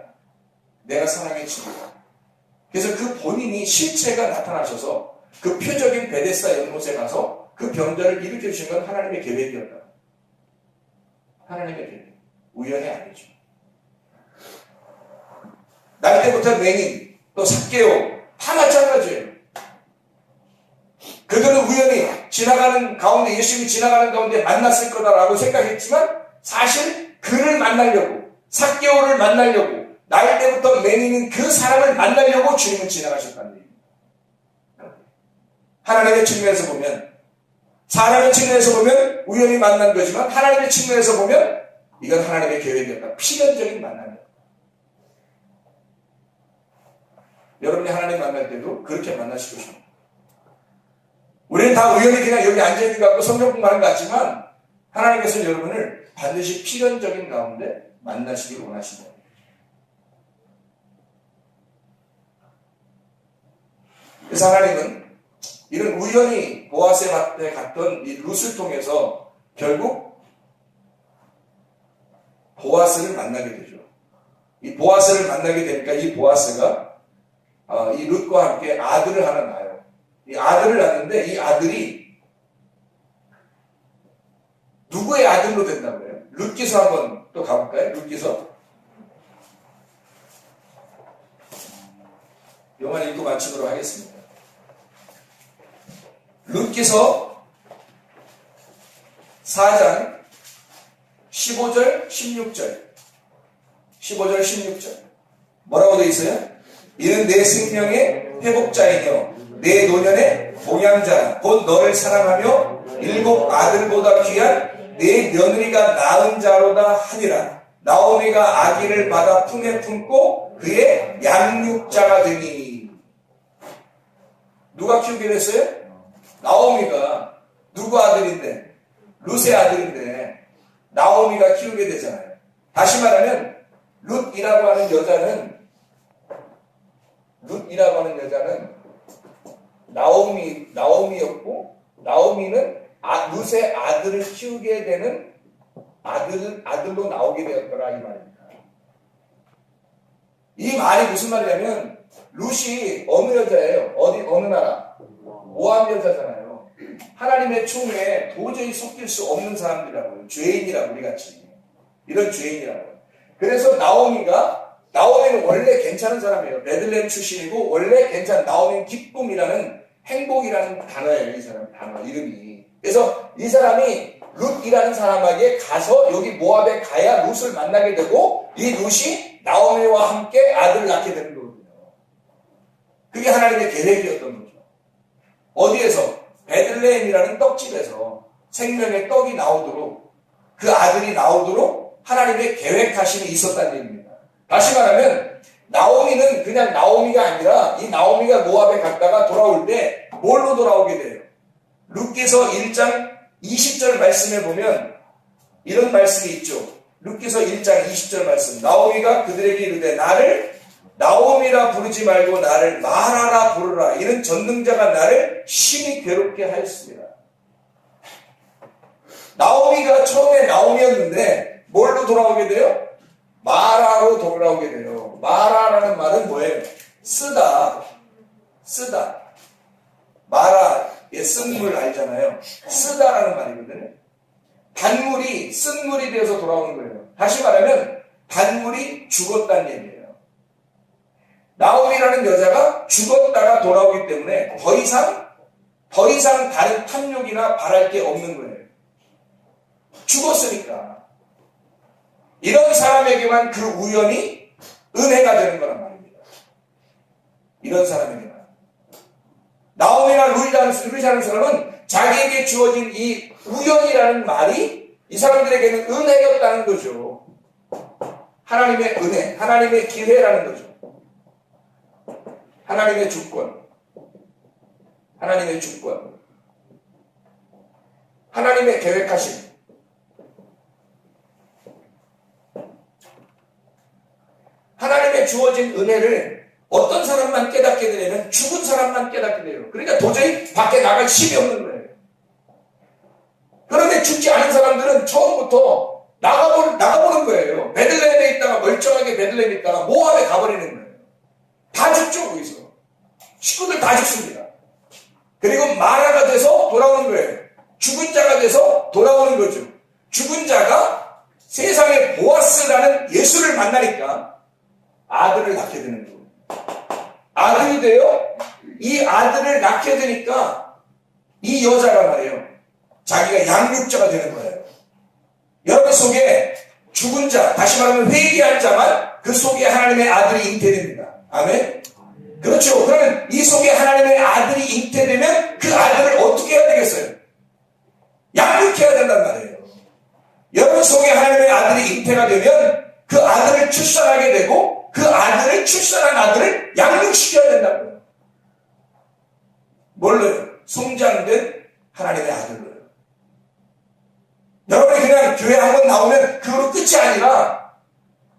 내가 사랑의 집이다. 그래서 그 본인이 실체가 나타나셔서 그 표적인 베데스다 연못에 가서 그 병자를 일으켜 주신 건 하나님의 계획이었다. 하나님의 계획. 우연이 아니죠. 날 때부터 맹인, 또 삭개오 다 마찬가지예요. 그들은 우연히 지나가는 가운데, 예수님이 지나가는 가운데 만났을 거다라고 생각했지만 사실 그를 만나려고, 삭개오를 만나려고, 날 때부터 맹인인 그 사람을 만나려고 주님은 지나가셨다는 얘기입니다. 하나님의 측면에서 보면, 사람의 측면에서 보면 우연히 만난 거지만 하나님의 측면에서 보면 이건 하나님의 계획이었다. 필연적인 만남이었다. 여러분이 하나님 만날 때도 그렇게 만나시고 싶습니다. 우리는 다 우연히 그냥 여기 앉아있는 것 같고 성경 공부하는 것 같지만 하나님께서는 여러분을 반드시 필연적인 가운데 만나시길 원하신다. 그래서 하나님은 이런 우연히 보아스의 밭에 갔던 이 룻을 통해서 결국 보아스를 만나게 되죠. 이 보아스를 만나게 되니까 이 보아스가 이 룻과 함께 아들을 하나 낳아요. 이 아들을 낳는데 이 아들이 누구의 아들로 된다고 해요? 룻기서 한번 또 가볼까요? 룻기서. 요만 읽고 마치도록 하겠습니다. 룻기서 4장 15절 16절 15절 16절 뭐라고 되어 있어요? 이는 내 생명의 회복자이며 내 노년의 봉양자 곧 너를 사랑하며 일곱 아들보다 귀한 내 며느리가 낳은 자로다 하니라. 나오미가 아기를 받아 품에 품고 그의 양육자가 되니. 누가 키우게 됐어요? 나오미가. 누구 아들인데? 룻의 아들인데 나오미가 키우게 되잖아요. 다시 말하면 룻이라고 하는 여자는 나오미였고 나오미는 룻의 아들을 키우게 되는 아들로 나오게 되었더라 이 말입니다. 이 말이 무슨 말이냐면 룻이 어느 여자예요? 어느 나라? 모압 여자잖아요. 하나님의 총에 도저히 섞일 수 없는 사람들이라고요. 죄인이라고 우리같이. 이런 죄인이라고. 그래서 나오미는 원래 괜찮은 사람이에요. 베들레헴 출신이고 원래 괜찮은, 나오미는 기쁨이라는, 행복이라는 단어예요. 이 사람 단어 이름이. 그래서 이 사람이 룻이라는 사람에게 가서 여기 모압에 가야 룻을 만나게 되고 이 룻이 나오미와 함께 아들을 낳게 되는 거거든요. 그게 하나님의 계획이었던 거죠. 어디에서? 베들레헴이라는 떡집에서 생명의 떡이 나오도록, 그 아들이 나오도록 하나님의 계획하심이 있었다는 얘기입니다. 다시 말하면 나오미는 그냥 나오미가 아니라 이 나오미가 모압에 갔다가 돌아올 때 뭘로 돌아오게 돼요? 룻기서 1장 20절 말씀에 보면 이런 말씀이 있죠. 룻기서 1장 20절 말씀. 나오미가 그들에게 이르되 나를 나오미라 부르지 말고 나를 마라라 부르라. 이는 전능자가 나를 심히 괴롭게 하였습니다. 나오미가 처음에 나오미였는데 뭘로 돌아오게 돼요? 마라로 돌아오게 돼요. 마라라는 말은 뭐예요? 쓰다. 마라의 쓴물 알잖아요. 쓰다라는 말이거든요. 단물이 쓴물이 되어서 돌아오는 거예요. 다시 말하면 단물이 죽었다는 얘기예요. 나오미라는 여자가 죽었다가 돌아오기 때문에 더 이상 다른 탐욕이나 바랄 게 없는 거예요. 죽었으니까. 이런 사람에게만 그 우연이 은혜가 되는 거란 말입니다. 이런 사람에게만. 나오미나 룻이라는 사람은 자기에게 주어진 이 우연이라는 말이, 이 사람들에게는 은혜였다는 거죠. 하나님의 은혜, 하나님의 기회라는 거죠. 하나님의 주권, 하나님의 주권, 하나님의 계획하심. 하나님의 주어진 은혜를 어떤 사람만 깨닫게 되냐면 죽은 사람만 깨닫게 돼요. 그러니까 도저히 밖에 나갈 힘이 없는 거예요. 그런데 죽지 않은 사람들은 처음부터 나가보는 거예요. 베들레헴에 있다가 멀쩡하게 베들레헴에 있다가 모압에 가버리는 거예요. 다 죽죠, 거기서. 식구들 다 죽습니다. 그리고 마라가 돼서 돌아오는 거예요. 죽은 자가 돼서 돌아오는 거죠. 죽은 자가 세상에 보아스라는 예수를 만나니까 아들을 낳게 되는 거예요. 아들이 돼요. 이 아들을 낳게 되니까 이 여자가 말이에요. 자기가 양육자가 되는 거예요. 여러분 속에 죽은 자, 다시 말하면 회개한 자만 그 속에 하나님의 아들이 잉태됩니다. 아멘? 그렇죠. 그러면 이 속에 하나님의 아들이 잉태되면 그 아들을 어떻게 해야 되겠어요? 양육해야 된단 말이에요. 여러분 속에 하나님의 아들이 잉태가 되면 그 아들을 출산하게 되고 그 아들을 출산한 아들을 양육시켜야 된다고요. 뭘로요? 성장된 하나님의 아들로요. 여러분이 그냥 교회 한번 나오면 그걸로 끝이 아니라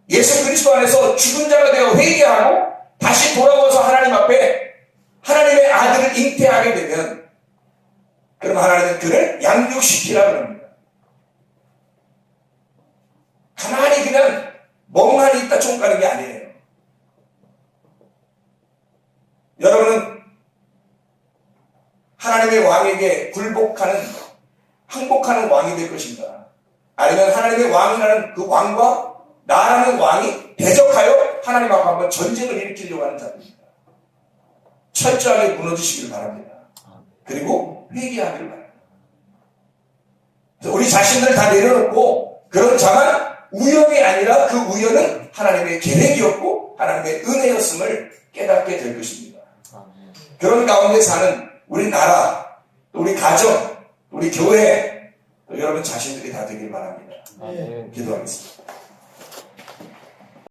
예수 그리스도 안에서 죽은 자가 되어 회개하고 다시 돌아와서 하나님 앞에 하나님의 아들을 잉태하게 되면 그럼 하나님은 그를 양육시키라 그럽니다. 가만히 그냥 멍하니 있다 총 가는 게 아니에요. 여러분은 하나님의 왕에게 굴복하는, 항복하는 왕이 될 것인가? 아니면 하나님의 왕이라는 그 왕과 나라는 왕이 대적하여 하나님 앞에 한번 전쟁을 일으키려고 하는 자들입니다. 철저하게 무너지시길 바랍니다. 그리고 회개하기를 바랍니다. 우리 자신들을 다 내려놓고 그런 자만 우연이 아니라 그 우연은 하나님의 계획이었고 하나님의 은혜였음을 깨닫게 될 것입니다. 그런 가운데 사는 우리 나라, 우리 가정, 우리 교회, 여러분 자신들이 다 되길 바랍니다. 기도하겠습니다.